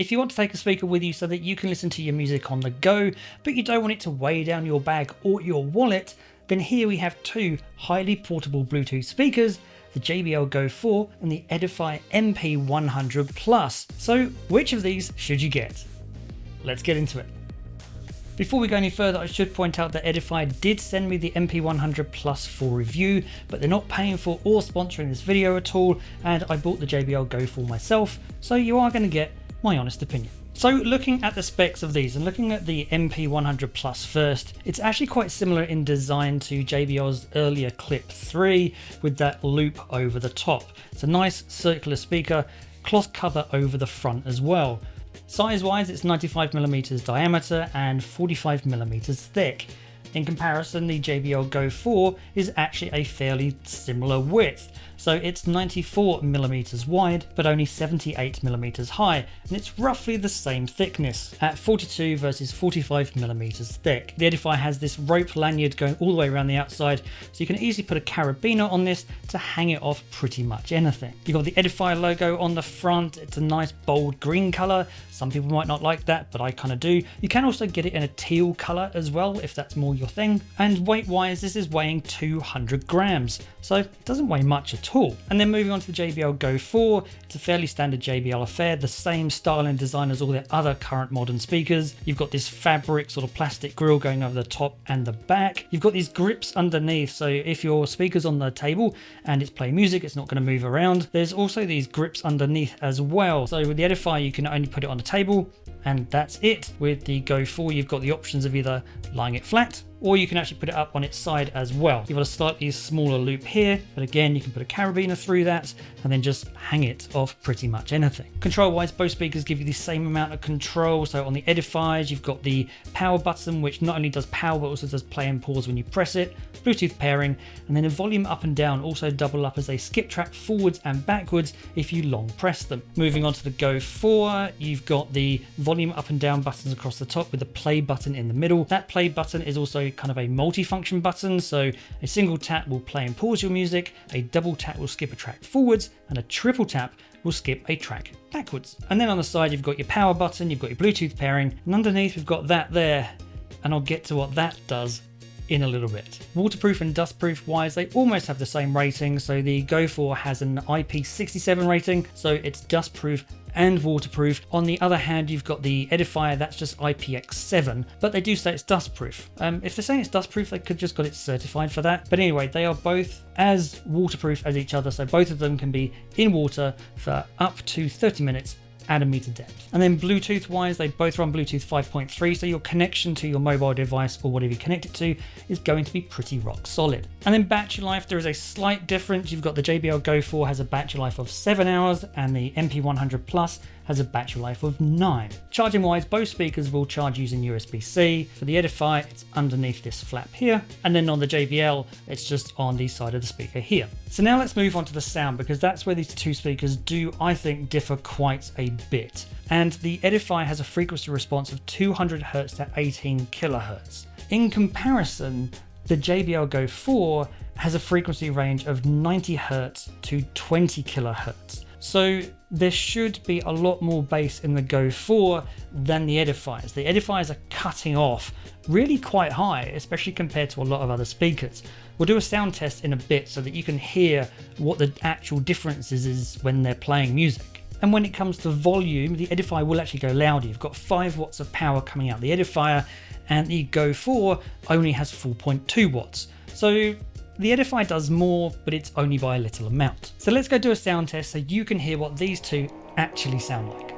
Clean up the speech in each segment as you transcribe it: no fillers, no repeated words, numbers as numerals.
If you want to take a speaker with you so that you can listen to your music on the go, but you don't want it to weigh down your bag or your wallet, then here we have two highly portable Bluetooth speakers, the JBL Go 4 and the Edify MP100 Plus. So which of these should you get? Let's get into it. Before we go any further, I should point out that Edify did send me the MP100 Plus for review, but they're not paying for or sponsoring this video at all, and I bought the JBL Go 4 myself, so you are going to get my honest opinion. So looking at the specs of these and looking at the MP100 Plus first, it's actually quite similar in design to JBL's earlier Clip 3 with that loop over the top. It's a nice circular speaker, cloth cover over the front as well. Size wise, it's 95mm diameter and 45mm thick. In comparison, the JBL Go 4 is actually a fairly similar width. So it's 94mm wide, but only 78mm high, and it's roughly the same thickness at 42 versus 45mm thick. The Edify has this rope lanyard going all the way around the outside, so you can easily put a carabiner on this to hang it off pretty much anything. You've got the Edify logo on the front. It's a nice bold green color. Some people might not like that, but I kind of do. You can also get it in a teal color as well, if that's more your thing. And weight wise, this is weighing 200 grams, so it doesn't weigh much at all. And then moving on to the JBL Go 4, it's a fairly standard JBL affair, the same style and design as all their other current modern speakers. You've got this fabric sort of plastic grille going over the top and the back. You've got these grips underneath, so if your speaker's on the table and it's playing music, it's not going to move around. There's also these grips underneath as well. So with the Edify, you can only put it on the table, and that's it. With the Go 4, you've got the options of either lying it flat, or you can actually put it up on its side as well. You've got a slightly smaller loop here, but again, you can put a carabiner through that and then just hang it off pretty much anything. Control-wise, both speakers give you the same amount of control. So on the Edifies, you've got the power button, which not only does power, but also does play and pause when you press it, Bluetooth pairing, and then a volume up and down also double up as a skip track forwards and backwards if you long press them. Moving on to the Go 4, you've got the volume up and down buttons across the top with the play button in the middle. That play button is also kind of a multi-function button, so a single tap will play and pause your music, a double tap will skip a track forwards, and a triple tap will skip a track backwards. And then on the side, you've got your power button, you've got your Bluetooth pairing, and underneath we've got that there, and I'll get to what that does in a little bit. Waterproof and dustproof wise, they almost have the same rating. So the Go 4 has an IP67 rating, so it's dustproof and waterproof. On the other hand, you've got the Edifier, that's just IPX7, but they do say it's dustproof. If they're saying it's dustproof, they could just got it certified for that. But anyway, they are both as waterproof as each other, so both of them can be in water for up to 30 minutes at a meter depth. And then Bluetooth wise, they both run Bluetooth 5.3, so your connection to your mobile device or whatever you connect it to is going to be pretty rock solid. And then battery life, there is a slight difference. You've got the JBL Go 4 has a battery life of 7 hours and the MP100 Plus has a battery life of 9. Charging wise, both speakers will charge using USB-C. For the Edify, it's underneath this flap here, and then on the JBL, it's just on the side of the speaker here. So now let's move on to the sound, because that's where these two speakers do, I think, differ quite a bit. And the Edify has a frequency response of 200 Hz to 18 kHz. In comparison, the JBL Go 4 has a frequency range of 90 Hz to 20 kHz. So there should be a lot more bass in the Go 4 than the Edifiers. The Edifiers are cutting off really quite high, especially compared to a lot of other speakers. We'll do a sound test in a bit so that you can hear what the actual differences is when they're playing music. And when it comes to volume, the Edifier will actually go louder. You've got 5 watts of power coming out the Edifier, and the Go 4 only has 4.2 watts. So the Edify does more, but it's only by a little amount. So let's go do a sound test so you can hear what these two actually sound like.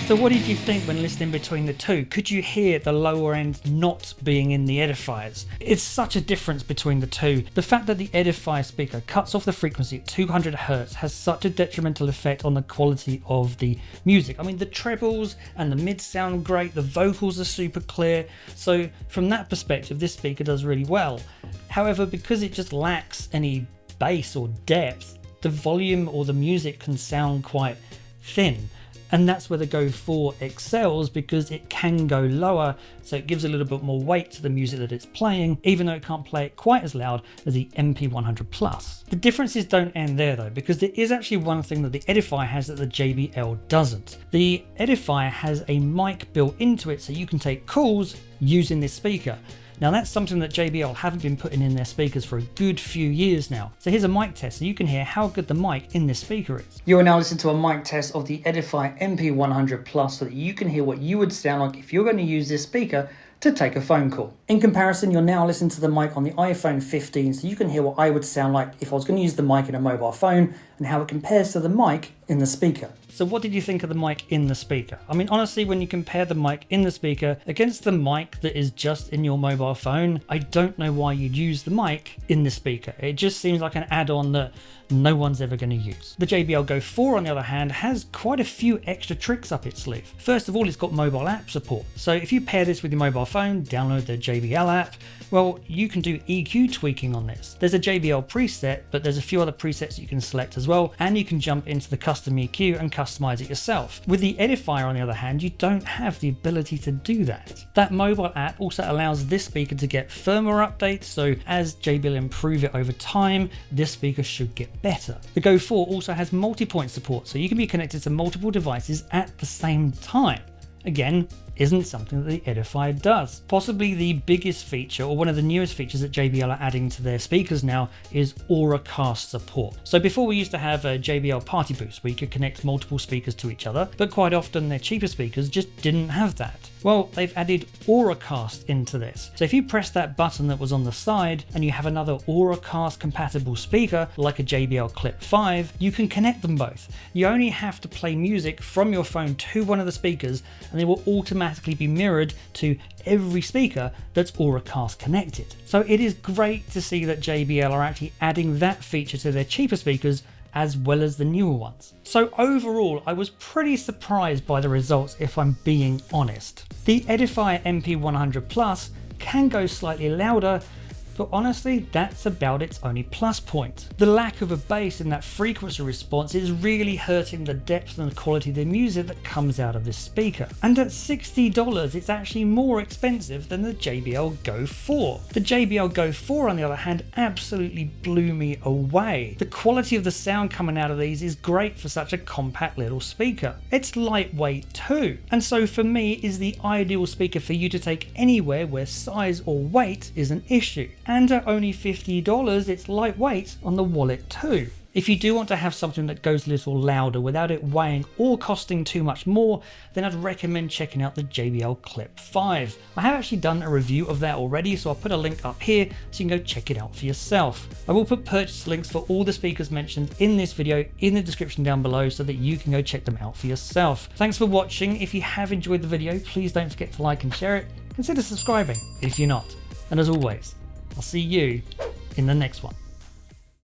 So what did you think when listening between the two? Could you hear the lower end not being in the edifiers? It's such a difference between the two. The fact that the edifier speaker cuts off the frequency at 200 Hz has such a detrimental effect on the quality of the music. I mean, the trebles and the mids sound great, the vocals are super clear. So from that perspective, this speaker does really well. However, because it just lacks any bass or depth, the volume or the music can sound quite thin. And that's where the Go 4 excels, because it can go lower, so it gives a little bit more weight to the music that it's playing, even though it can't play it quite as loud as the MP100 Plus. The differences don't end there though, because there is actually one thing that the Edifier has that the JBL doesn't. The Edifier has a mic built into it, so you can take calls using this speaker. Now that's something that JBL haven't been putting in their speakers for a good few years now. So here's a mic test so you can hear how good the mic in this speaker is. You are now listening to a mic test of the Edifier MP100 Plus so that you can hear what you would sound like if you're going to use this speaker to take a phone call. In comparison, you're now listening to the mic on the iPhone 15, so you can hear what I would sound like if I was going to use the mic in a mobile phone and how it compares to the mic in the speaker. So what did you think of the mic in the speaker? I mean, honestly, when you compare the mic in the speaker against the mic that is just in your mobile phone, I don't know why you'd use the mic in the speaker. It just seems like an add-on that no one's ever going to use. The JBL Go 4, on the other hand, has quite a few extra tricks up its sleeve. First of all, it's got mobile app support. So if you pair this with your mobile phone, download the JBL app, well, you can do EQ tweaking on this. There's a JBL preset, but there's a few other presets you can select as well, and you can jump into the custom EQ and customize it yourself. With the Edifier, on the other hand, you don't have the ability to do that. That mobile app also allows this speaker to get firmware updates, so as JBL improve it over time, this speaker should get better. The Go 4 also has multi-point support, so you can be connected to multiple devices at the same time. Again, isn't something that the Edifier does. Possibly the biggest feature, or one of the newest features that JBL are adding to their speakers now, is Auracast support. So before we used to have a JBL Party Boost where you could connect multiple speakers to each other, but quite often their cheaper speakers just didn't have that. Well, they've added Auracast into this. So if you press that button that was on the side and you have another Auracast compatible speaker like a JBL Clip 5, you can connect them both. You only have to play music from your phone to one of the speakers and they will automatically be mirrored to every speaker that's Auracast connected. So it is great to see that JBL are actually adding that feature to their cheaper speakers as well as the newer ones. So overall, I was pretty surprised by the results, if I'm being honest. The Edifier MP100 Plus can go slightly louder, but honestly, that's about its only plus point. The lack of a bass in that frequency response is really hurting the depth and the quality of the music that comes out of this speaker. And at $60, it's actually more expensive than the JBL Go 4. The JBL Go 4, on the other hand, absolutely blew me away. The quality of the sound coming out of these is great for such a compact little speaker. It's lightweight too, and so for me is the ideal speaker for you to take anywhere where size or weight is an issue. And at only $50, it's lightweight on the wallet too. If you do want to have something that goes a little louder without it weighing or costing too much more, then I'd recommend checking out the JBL Clip 5. I have actually done a review of that already, so I'll put a link up here so you can go check it out for yourself. I will put purchase links for all the speakers mentioned in this video in the description down below so that you can go check them out for yourself. Thanks for watching. If you have enjoyed the video, please don't forget to like and share it. Consider subscribing if you're not. And as always, I'll see you in the next one.